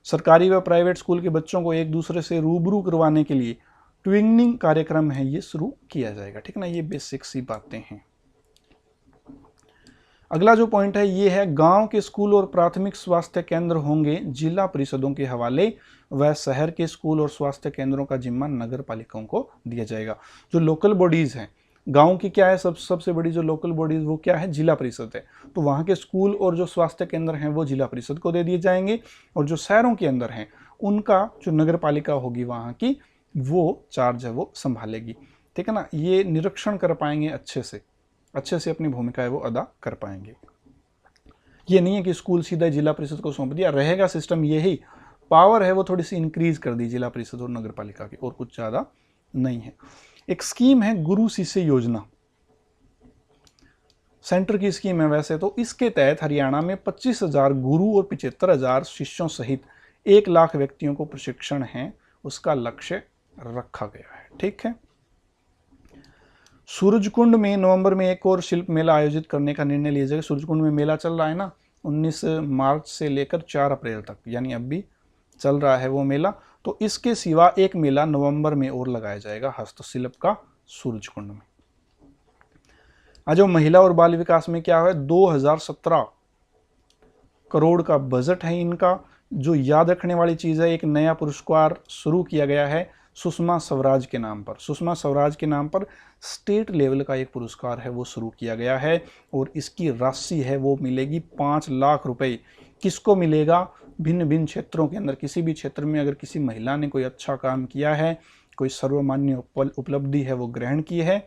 Speaker 1: सरकारी व प्राइवेट स्कूल के बच्चों को एक दूसरे से रूबरू करवाने के लिए ट्विनिंग कार्यक्रम है ये शुरू किया जाएगा, ठीक ना। ये बेसिक सी बातें हैं। अगला जो पॉइंट है ये है गांव के स्कूल और प्राथमिक स्वास्थ्य केंद्र होंगे जिला परिषदों के हवाले व शहर के स्कूल और स्वास्थ्य केंद्रों का जिम्मा नगर पालिकाओं को दिया जाएगा। जो लोकल बॉडीज हैं गांव की क्या है, सबसे बड़ी जो लोकल बॉडीज वो क्या है, जिला परिषद है। तो वहां के स्कूल और जो स्वास्थ्य केंद्र हैं वो जिला परिषद को दे दिए जाएंगे, और जो शहरों के अंदर हैं उनका जो नगर पालिका होगी वहां की वो चार्ज है वो संभालेगी, ठीक है ना। ये निरीक्षण कर पाएंगे अच्छे से अपनी भूमिका है वो अदा कर पाएंगे। ये नहीं है कि स्कूल सीधा जिला परिषद को सौंप दिया, रहेगा सिस्टम यही, पावर है वो थोड़ी सी इंक्रीज कर दी जिला परिषद और नगर पालिका की, और कुछ ज्यादा नहीं है। एक स्कीम है गुरु शिष्य योजना, सेंटर की स्कीम है वैसे तो। इसके तहत हरियाणा में 25,000 गुरु और 75,000 शिष्यों सहित 1 लाख व्यक्तियों को प्रशिक्षण है उसका लक्ष्य रखा गया है, ठीक है। सूरजकुंड में नवंबर में एक और शिल्प मेला आयोजित करने का निर्णय लिया जाएगा। सूरजकुंड में मेला चल रहा है ना 19 मार्च से लेकर 4 अप्रैल तक, यानी अब भी चल रहा है वो मेला। तो इसके सिवा एक मेला नवंबर में और लगाया जाएगा हस्तशिल्प का सूरजकुंड में। आज महिला और बाल विकास में क्या है, 2017 करोड़ का बजट है इनका। जो याद रखने वाली चीज है, एक नया पुरस्कार शुरू किया गया है सुषमा स्वराज के नाम पर। सुषमा स्वराज के नाम पर स्टेट लेवल का एक पुरस्कार है वो शुरू किया गया है, और इसकी राशि है वो मिलेगी 5 लाख रुपए। किसको मिलेगा, भिन्न भिन्न क्षेत्रों के अंदर किसी भी क्षेत्र में अगर किसी महिला ने कोई अच्छा काम किया है, कोई सर्वमान्य उपलब्धि है वो ग्रहण की है,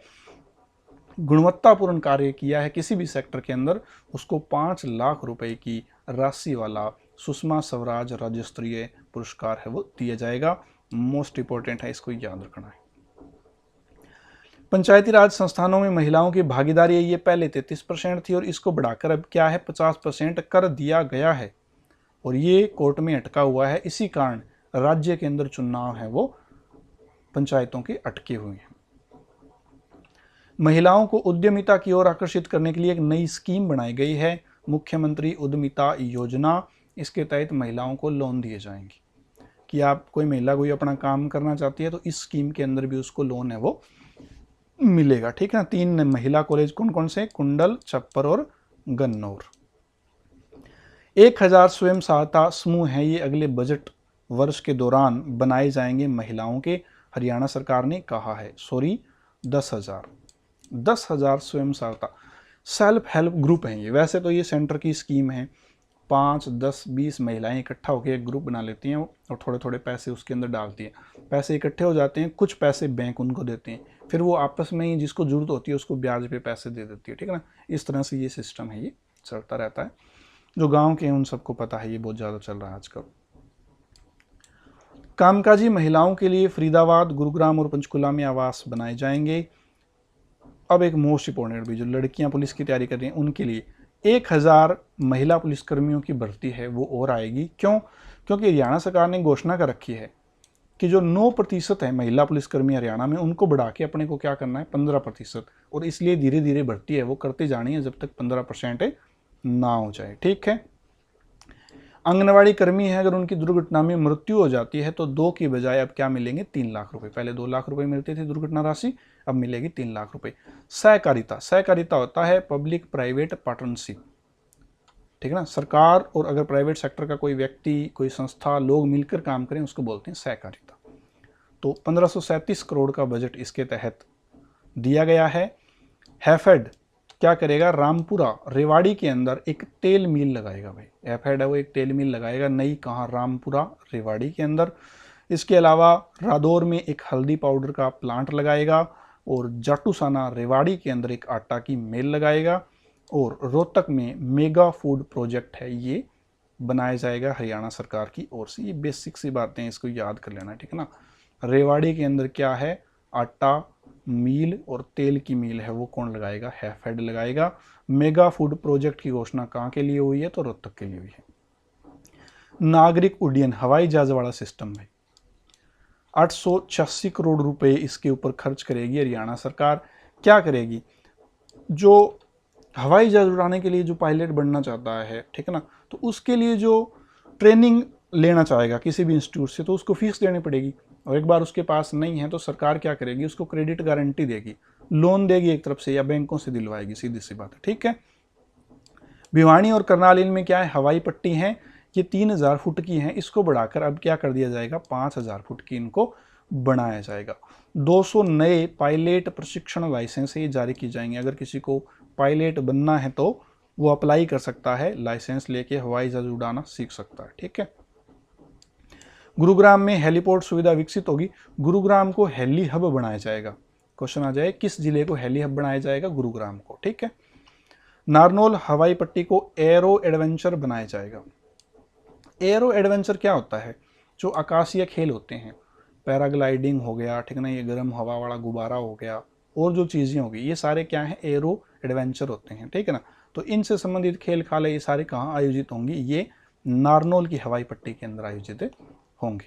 Speaker 1: गुणवत्तापूर्ण कार्य किया है किसी भी सेक्टर के अंदर, उसको 5 लाख रुपए की राशि वाला सुषमा स्वराज राज्य स्तरीय पुरस्कार है वो दिया जाएगा। मोस्ट इंपॉर्टेंट है, इसको याद रखना है। पंचायती राज संस्थानों में महिलाओं की भागीदारी ये पहले 33% थी और इसको बढ़ाकर अब क्या है 50% कर दिया गया है, और ये कोर्ट में अटका हुआ है। इसी कारण राज्य के अंदर चुनाव है वो पंचायतों के अटके हुए हैं। महिलाओं को उद्यमिता की ओर आकर्षित करने के लिए एक नई स्कीम बनाई गई है, मुख्यमंत्री उद्यमिता योजना। इसके तहत महिलाओं को लोन दिए जाएंगे कि आप कोई महिला कोई अपना काम करना चाहती है तो इस स्कीम के अंदर भी उसको लोन है वो मिलेगा, ठीक है ना। 3 महिला कॉलेज कौन कौन से, कुंडल, छप्पर और गन्नौर। 1000 स्वयं सहायता समूह है ये अगले बजट वर्ष के दौरान बनाए जाएंगे महिलाओं के, हरियाणा सरकार ने कहा है। 10,000 स्वयं सहायता सेल्फ हेल्प ग्रुप हैं ये। वैसे तो ये सेंटर की स्कीम है, 5, 10, 20 महिलाएं इकट्ठा होकर एक ग्रुप बना लेती हैं और थोड़े थोड़े पैसे उसके अंदर डालती हैं। पैसे इकट्ठे हो जाते हैं, कुछ पैसे बैंक उनको देते हैं, फिर वो आपस में ही जिसको जरूरत होती है उसको ब्याज पे पैसे दे देती है, ठीक है ना। इस तरह से ये सिस्टम है ये चलता रहता है। जो गाँव के हैं उन सबको पता है, ये बहुत ज़्यादा चल रहा है आजकल। कामकाजी महिलाओं के लिए फरीदाबाद, गुरुग्राम और पंचकुला में आवास बनाए जाएंगे। अब एक मोस्ट इंपॉर्टेंट भी, जो लड़कियां पुलिस की तैयारी कर रही हैं उनके लिए 1000 महिला पुलिसकर्मियों की भर्ती है वो और आएगी। क्यों? क्योंकि हरियाणा सरकार ने घोषणा कर रखी है कि जो 9% है महिला पुलिसकर्मी हरियाणा में, उनको बढ़ा के अपने को क्या करना है 15%, और इसलिए धीरे धीरे भर्ती है वो करते जानी है जब तक 15% ना हो जाए, ठीक है। आंगनवाड़ी कर्मी है, अगर उनकी दुर्घटना में मृत्यु हो जाती है तो 2 की बजाय अब क्या मिलेंगे 3 लाख रुपए। पहले 2 लाख रुपए मिलती थी दुर्घटना राशि, अब मिलेगी 3 लाख रुपए। सहकारिता होता है पब्लिक प्राइवेट पार्टनरशिप, ठीक है ना। सरकार और अगर प्राइवेट सेक्टर का कोई व्यक्ति, कोई संस्था, लोग मिलकर काम करें उसको बोलते हैं सहकारिता। तो 1537 करोड़ का बजट इसके तहत दिया गया है। हैफेड क्या करेगा, रामपुरा रेवाड़ी के अंदर एक तेल मिल लगाएगा। भाई हैफेड है वो एक तेल मिल लगाएगा नई, कहाँ, रामपुरा रेवाड़ी के अंदर। इसके अलावा रादौर में एक हल्दी पाउडर का प्लांट लगाएगा, और जाटूसाना रेवाड़ी के अंदर एक आटा की मिल लगाएगा, और रोहतक में मेगा फूड प्रोजेक्ट है, ये बनाया जाएगा हरियाणा सरकार की ओर से। ये बेसिक सी बातें, इसको याद कर लेना, ठीक है ना। रेवाड़ी के अंदर क्या है, आटा मील और तेल की मील है, वो कौन लगाएगा, हैफेड लगाएगा। मेगा फूड प्रोजेक्ट की घोषणा कहाँ के लिए हुई है, तो रोहतक के लिए हुई है। नागरिक उड्डयन हवाई जहाज वाला सिस्टम है, 886 करोड़ रुपए इसके ऊपर खर्च करेगी हरियाणा सरकार। क्या करेगी, जो हवाई जहाज उड़ाने के लिए जो पायलट बनना चाहता है, ठीक है ना, तो उसके लिए जो ट्रेनिंग लेना चाहेगा किसी भी इंस्टीट्यूट से, तो उसको फीस देनी पड़ेगी। और एक बार उसके पास नहीं है तो सरकार क्या करेगी, उसको क्रेडिट गारंटी देगी, लोन देगी एक तरफ से, या बैंकों से दिलवाएगी, सीधी सी बात है, ठीक है। भिवानी और करनाल में क्या है, हवाई पट्टी है, ये 3000 फुट की है, इसको बढ़ाकर अब क्या कर दिया जाएगा, 5000 फुट की इनको बनाया जाएगा। 200 नए पायलट प्रशिक्षण लाइसेंस ये जारी की जाएंगे। अगर किसी को पायलट बनना है तो वो अप्लाई कर सकता है, लाइसेंस लेके हवाई जहाज उड़ाना सीख सकता है, ठीक है। गुरुग्राम में हेलीपोर्ट सुविधा विकसित होगी, गुरुग्राम को हेली हब बनाया जाएगा। क्वेश्चन आ जाए, किस जिले को हेली हब बनाया जाएगा, गुरुग्राम को, ठीक है। नारनौल हवाई पट्टी को एरो एडवेंचर बनाया जाएगा। एरो एडवेंचर क्या होता है, जो आकाशीय खेल होते हैं, पैराग्लाइडिंग हो गया, ठीक है ना, ये गर्म हवा वाला गुब्बारा हो गया, और जो चीज़ें होगी, ये सारे क्या हैं, एरो एडवेंचर होते हैं, ठीक है ना। तो इनसे संबंधित खेल खाले ये सारे कहाँ आयोजित होंगी, ये नारनौल की हवाई पट्टी के अंदर आयोजित होंगे।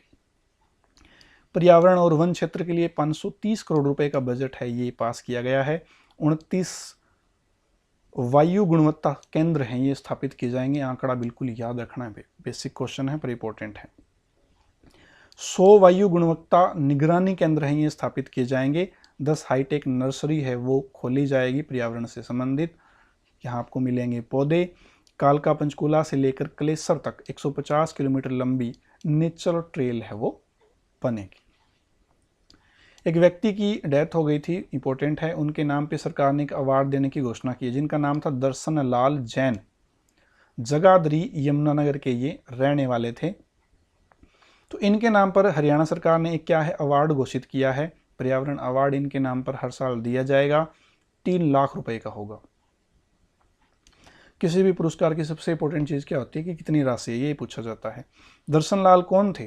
Speaker 1: पर्यावरण और वन क्षेत्र के लिए 530 करोड़ रुपए का बजट है, ये पास किया गया है। 29 वायु गुणवत्ता केंद्र हैं, ये स्थापित किए जाएंगे। आंकड़ा बिल्कुल याद रखना है, बेसिक क्वेश्चन है पर इंपॉर्टेंट है। 100 वायु गुणवत्ता निगरानी केंद्र हैं, ये स्थापित किए जाएंगे। 10 हाईटेक नर्सरी है, वो खोली जाएगी पर्यावरण से संबंधित, यहाँ आपको मिलेंगे पौधे। कालका पंचकूला से लेकर कलेसर तक 150 किलोमीटर लंबी नेचर ट्रेल है, वो बनेगी। एक व्यक्ति की डेथ हो गई थी, इंपॉर्टेंट है, उनके नाम पे सरकार ने एक अवार्ड देने की घोषणा की है, जिनका नाम था दर्शन लाल जैन, जगाधरी यमुनानगर के ये रहने वाले थे। तो इनके नाम पर हरियाणा सरकार ने एक क्या है, अवार्ड घोषित किया है, पर्यावरण अवार्ड इनके नाम पर हर साल दिया जाएगा, 3 लाख रुपए का होगा। किसी भी पुरस्कार की सबसे इंपॉर्टेंट चीज क्या होती है कि कितनी राशि है, ये पूछा जाता है। दर्शन लाल कौन थे,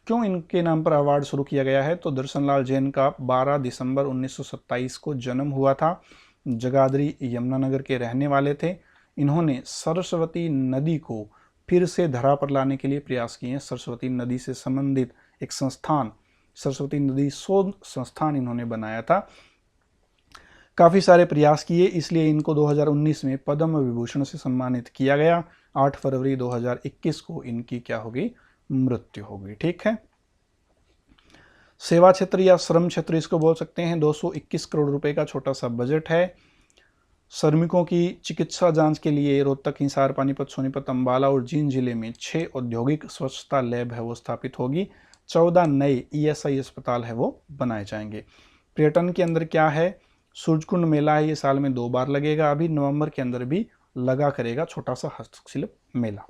Speaker 1: क्यों इनके नाम पर अवार्ड शुरू किया गया है, तो दर्शन लाल जैन का 12 दिसंबर 1927 को जन्म हुआ था, जगाधरी यमुनानगर के रहने वाले थे। इन्होंने सरस्वती नदी को फिर से धरा पर लाने के लिए प्रयास किए हैं। सरस्वती नदी से संबंधित एक संस्थान, सरस्वती नदी शोध संस्थान इन्होंने बनाया था। काफ़ी सारे प्रयास किए, इसलिए इनको 2019 में पद्म विभूषण से सम्मानित किया गया। 8 फरवरी 2021 को इनकी क्या होगी, मृत्यु होगी, ठीक है। सेवा क्षेत्र या श्रम क्षेत्र इसको बोल सकते हैं। 221 करोड़ रुपए का छोटा सा बजट है। श्रमिकों की चिकित्सा जांच के लिए रोहतक, हिसार, पानीपत, सोनीपत, अंबाला और जींद जिले में 6 औद्योगिक स्वच्छता लैब है, वो स्थापित होगी। 14 नए ESI अस्पताल है, वो बनाए जाएंगे। पर्यटन के अंदर क्या है, सूरजकुंड मेला है, ये साल में 2 बार लगेगा, अभी नवंबर के अंदर भी लगा करेगा, छोटा सा हस्तशिल्प मेला।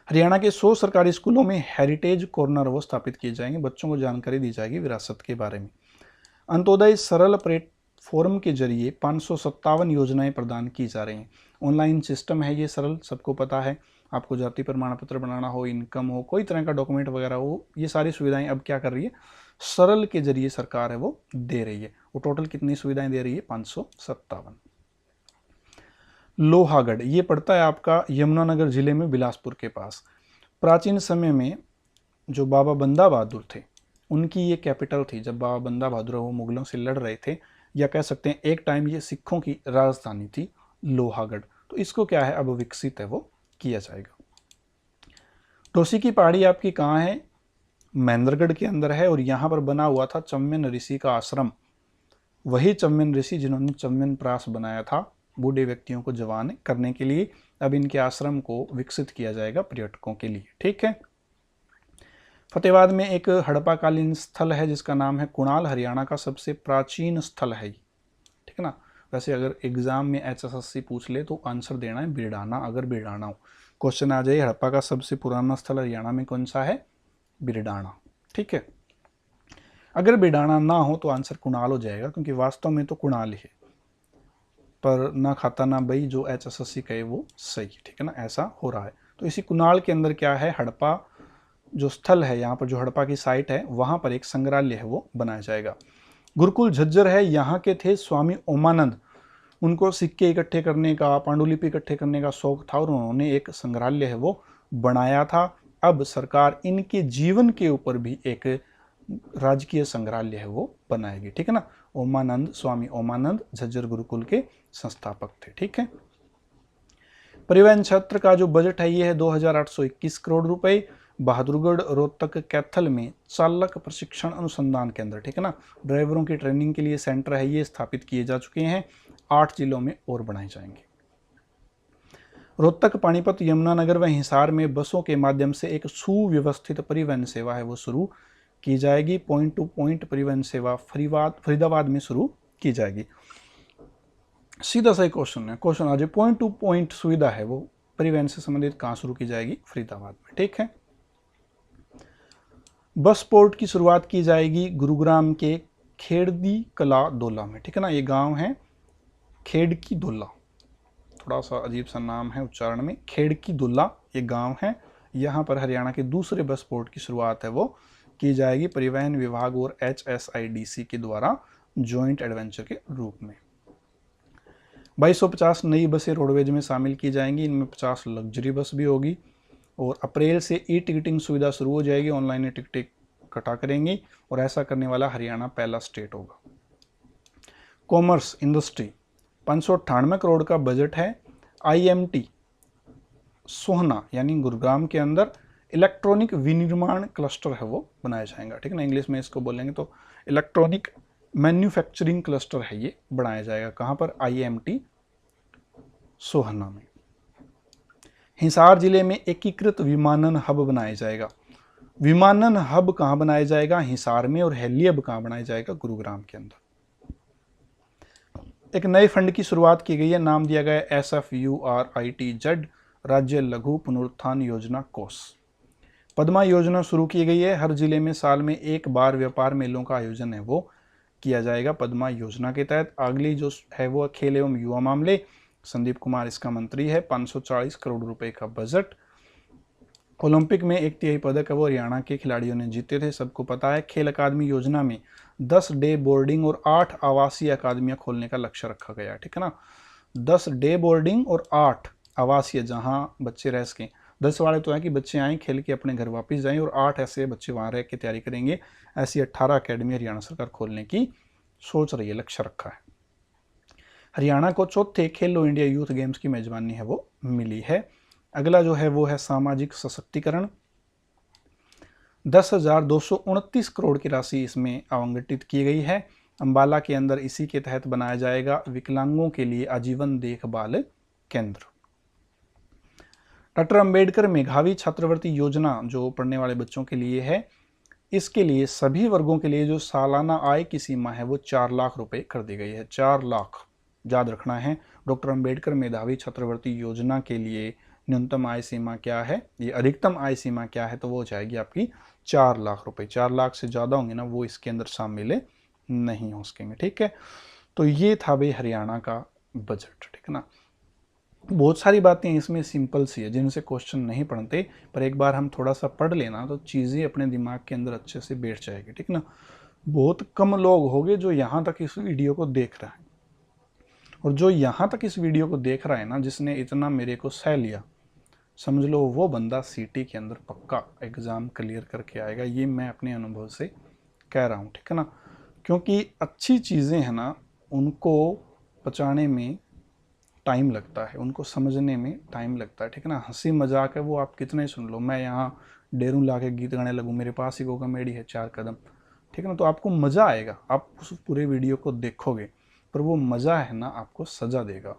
Speaker 1: हरियाणा के 100 सरकारी स्कूलों में हेरिटेज कॉर्नर वो स्थापित किए जाएंगे, बच्चों को जानकारी दी जाएगी विरासत के बारे में। अंत्योदय सरल प्लेटफॉर्म के जरिए 557 योजनाएं प्रदान की जा रही हैं। ऑनलाइन सिस्टम है ये सरल, सबको पता है। आपको जाति प्रमाण पत्र बनाना हो, इनकम हो, कोई तरह का डॉक्यूमेंट वगैरह हो, ये सारी सुविधाएं अब क्या कर रही है, सरल के जरिए सरकार है वो दे रही है। वो टोटल कितनी सुविधाएं दे रही है, 557। लोहागढ़ ये पड़ता है आपका यमुनानगर जिले में, बिलासपुर के पास। प्राचीन समय में जो बाबा बंदा बहादुर थे, उनकी ये कैपिटल थी। जब बाबा बंदा बहादुर वो मुगलों से लड़ रहे थे, या कह सकते हैं एक टाइम ये सिखों की राजधानी थी, लोहागढ़। तो इसको क्या है, अब विकसित है वो किया जाएगा। टोसी की पहाड़ी आपकी कहाँ है, महेंद्रगढ़ के अंदर है, और यहाँ पर बना हुआ था चम्यन ऋषि का आश्रम। वही चम्यन ऋषि जिन्होंने चम्यन प्रास बनाया था बूढ़े व्यक्तियों को जवान करने के लिए। अब इनके आश्रम को विकसित किया जाएगा पर्यटकों के लिए, ठीक है। फतेहाबाद में एक हड़प्पाकालीन स्थल है जिसका नाम है कुणाल, हरियाणा का सबसे प्राचीन स्थल है, ठीक है ना। वैसे अगर एग्जाम में HSSC पूछ ले तो आंसर देना है बिरडाना, अगर बिरडाना हो। क्वेश्चन आ जाए हड़प्पा का सबसे पुराना स्थल हरियाणा में कौन सा है, बिरडाना, ठीक है। अगर बिरडाना ना हो तो आंसर कुणाल हो जाएगा, क्योंकि वास्तव में तो कुणाल ही है। पर ना खाता ना बई, जो HSSC कहे वो सही, ठीक है ना, ऐसा हो रहा है। तो इसी कुनाल के अंदर क्या है, हड़प्पा जो स्थल है, यहाँ पर जो हड़प्पा की साइट है वहाँ पर एक संग्रहालय है वो बनाया जाएगा। गुरुकुल झज्जर है, यहाँ के थे स्वामी ओमानंद, उनको सिक्के इकट्ठे करने का, पांडुलिपि इकट्ठे करने का शौक था और उन्होंने एक संग्रहालय है वो बनाया था। अब सरकार इनके जीवन के ऊपर भी एक राजकीय संग्रहालय है वो बनाएगी, ठीक है ना। ओमानंद, स्वामी ओमानंद झज्जर गुरुकुल के संस्थापक थे, ठीक है। परिवहन क्षेत्र का जो बजट है ये है 2821 करोड़ रुपए। बहादुरगढ़ रोहतक कैथल में चालक प्रशिक्षण अनुसंधान केंद्र, ठीक है ना, ड्राइवरों की ट्रेनिंग के लिए सेंटर है ये स्थापित किए जा चुके हैं। 8 जिलों में और बनाए जाएंगे। रोहतक, पानीपत, यमुनानगर व हिसार में बसों के माध्यम से एक सुव्यवस्थित परिवहन सेवा है वो शुरू की जाएगी। पॉइंट टू पॉइंट परिवहन सेवा फरीदाबाद में शुरू की जाएगी। सीधा सा क्वेश्चन है, क्वेश्चन आज पॉइंट टू पॉइंट सुविधा है वो परिवहन से संबंधित कहाँ शुरू की जाएगी, फरीदाबाद में, ठीक है। बस पोर्ट की शुरुआत की जाएगी गुरुग्राम के खेड़दी कला दोला में, ठीक है ना, ये गांव है खेड़की दोला, थोड़ा सा अजीब सा नाम है उच्चारण में, खेड़की दुल्ला ये गांव है। यहाँ पर हरियाणा के दूसरे बस पोर्ट की शुरुआत है वो की जाएगी परिवहन विभाग और HSIDC के द्वारा जॉइंट एडवेंचर के रूप में। 2250 नई बसें रोडवेज में शामिल की जाएंगी, इनमें 50 लग्जरी बस भी होगी। और अप्रैल से ई टिकटिंग सुविधा शुरू हो जाएगी, ऑनलाइन टिकटें कटा करेंगी और ऐसा करने वाला हरियाणा पहला स्टेट होगा। कॉमर्स इंडस्ट्री 598 करोड़ का बजट है। IMT सोहना यानी गुरुग्राम के अंदर इलेक्ट्रॉनिक विनिर्माण क्लस्टर है वो बनाया जाएगा, ठीक है ना, इंग्लिश में इसको बोलेंगे तो इलेक्ट्रॉनिक मैन्युफैक्चरिंग क्लस्टर है ये बनाया जाएगा। कहाँ पर, IMT सोहना में। हिसार जिले में एकीकृत विमानन हब बनाया जाएगा। विमानन हब कहाँ बनाया जाएगा, हिसार में, और हेली हब कहाँ बनाया जाएगा, गुरुग्राम के अंदर। एक नए फंड की शुरुआत की गई है, नाम दिया गया है SFURITZ राज्य लघु पुनरुत्थान योजना कोष। पद्मा योजना शुरू की गई है, हर जिले में साल में एक बार व्यापार मेलों का आयोजन है वो किया जाएगा पद्मा योजना के तहत। अगली जो है वो खेल एवं युवा मामले, संदीप कुमार इसका मंत्री है। 540 करोड़ रुपए का बजट। ओलंपिक में 1/3 पदक है वो हरियाणा के खिलाड़ियों ने जीते थे, सबको पता है। खेल अकादमी योजना में 10 डे बोर्डिंग और 8 आवासीय अकादमियां खोलने का लक्ष्य रखा गया, ठीक है ना। 10 डे बोर्डिंग और 8 आवासीय जहां बच्चे रह सकें। 10 वाले तो है कि बच्चे आएँ खेल के अपने घर वापस जाएं, और 8 ऐसे बच्चे वहां रह के तैयारी करेंगे। ऐसी 18 अकेडमी हरियाणा सरकार खोलने की सोच रही है, लक्ष्य रखा है। हरियाणा को चौथे खेलो इंडिया यूथ गेम्स की मेजबानी है वो मिली है। अगला जो है वो है सामाजिक सशक्तिकरण। 10,229 करोड़ की राशि इसमें आवंटित की गई है। अंबाला के अंदर इसी के तहत बनाया जाएगा विकलांगों के लिए आजीवन देखभाल केंद्र। डॉक्टर अंबेडकर मेधावी छात्रवृत्ति योजना जो पढ़ने वाले बच्चों के लिए है, इसके लिए सभी वर्गों के लिए जो सालाना आय की सीमा है वो 4 लाख रुपए कर दी गई है। 4 लाख याद रखना है। डॉक्टर अंबेडकर मेधावी छात्रवृत्ति योजना के लिए न्यूनतम आय सीमा क्या है, ये अधिकतम आय सीमा क्या है, तो वो हो जाएगी आपकी 4 लाख रुपए। 4 लाख से ज़्यादा होंगे ना वो इसके अंदर शामिल नहीं हो सकेंगे, ठीक है। तो ये था भाई हरियाणा का बजट, ठीक है ना। बहुत सारी बातें इसमें सिंपल सी है जिनसे क्वेश्चन नहीं पढ़ते, पर एक बार हम थोड़ा सा पढ़ लेना तो चीज़ें अपने दिमाग के अंदर अच्छे से बैठ जाएगी, ठीक ना। बहुत कम लोग होंगे जो यहाँ तक इस वीडियो को देख रहे हैं, और जो यहाँ तक इस वीडियो को देख रहा है ना, जिसने इतना मेरे को सह लिया, समझ लो वो बंदा सीटी के अंदर पक्का एग्ज़ाम क्लियर करके आएगा। ये मैं अपने अनुभव से कह रहा हूँ, ठीक है ना। क्योंकि अच्छी चीज़ें हैं ना, उनको पचाने में टाइम लगता है, उनको समझने में टाइम लगता है, ठीक है ना। हंसी मजाक है वो आप कितना ही सुन लो, मैं यहाँ डेरू ला के गीत गाने लगूँ, मेरे पास ही को कॉमेडी है 4 कदम, ठीक है ना, तो आपको मज़ा आएगा। आप उस पूरे वीडियो को देखोगे, पर वो मज़ा है ना आपको सजा देगा,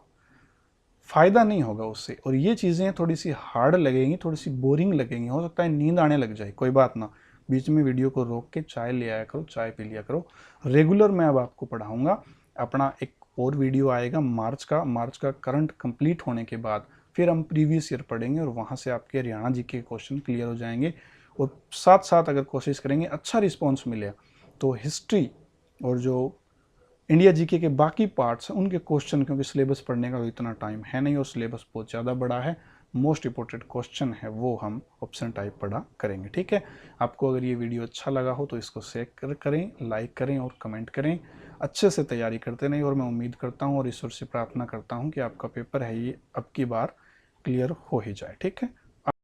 Speaker 1: फ़ायदा नहीं होगा उससे। और ये चीज़ें थोड़ी सी हार्ड लगेंगी, थोड़ी सी बोरिंग लगेंगी, हो सकता है नींद आने लग जाए, कोई बात ना, बीच में वीडियो को रोक के चाय ले आया करो, चाय पी लिया करो। रेगुलर मैं अब आपको पढ़ाऊँगा। अपना एक और वीडियो आएगा मार्च का करंट कंप्लीट होने के बाद फिर हम प्रीवियस ईयर पढ़ेंगे, और वहाँ से आपके हरियाणा जी के क्वेश्चन क्लियर हो जाएंगे। और साथ साथ अगर कोशिश करेंगे अच्छा रिस्पॉन्स मिले तो हिस्ट्री और जो इंडिया जीके के बाकी पार्ट्स हैं उनके क्वेश्चन, क्योंकि सिलेबस पढ़ने का तो इतना टाइम है नहीं और सिलेबस बहुत ज़्यादा बड़ा है, मोस्ट इंपॉर्टेंट क्वेश्चन है वो हम ऑप्शन टाइप पढ़ा करेंगे। ठीक है, आपको अगर ये वीडियो अच्छा लगा हो तो इसको शेयर करें, लाइक करें और कमेंट करें। अच्छे से तैयारी करते रहें और मैं उम्मीद करता हूँ और ईश्वर से प्रार्थना करता हूँ कि आपका पेपर है ये अब की बार क्लियर हो ही जाए। ठीक है।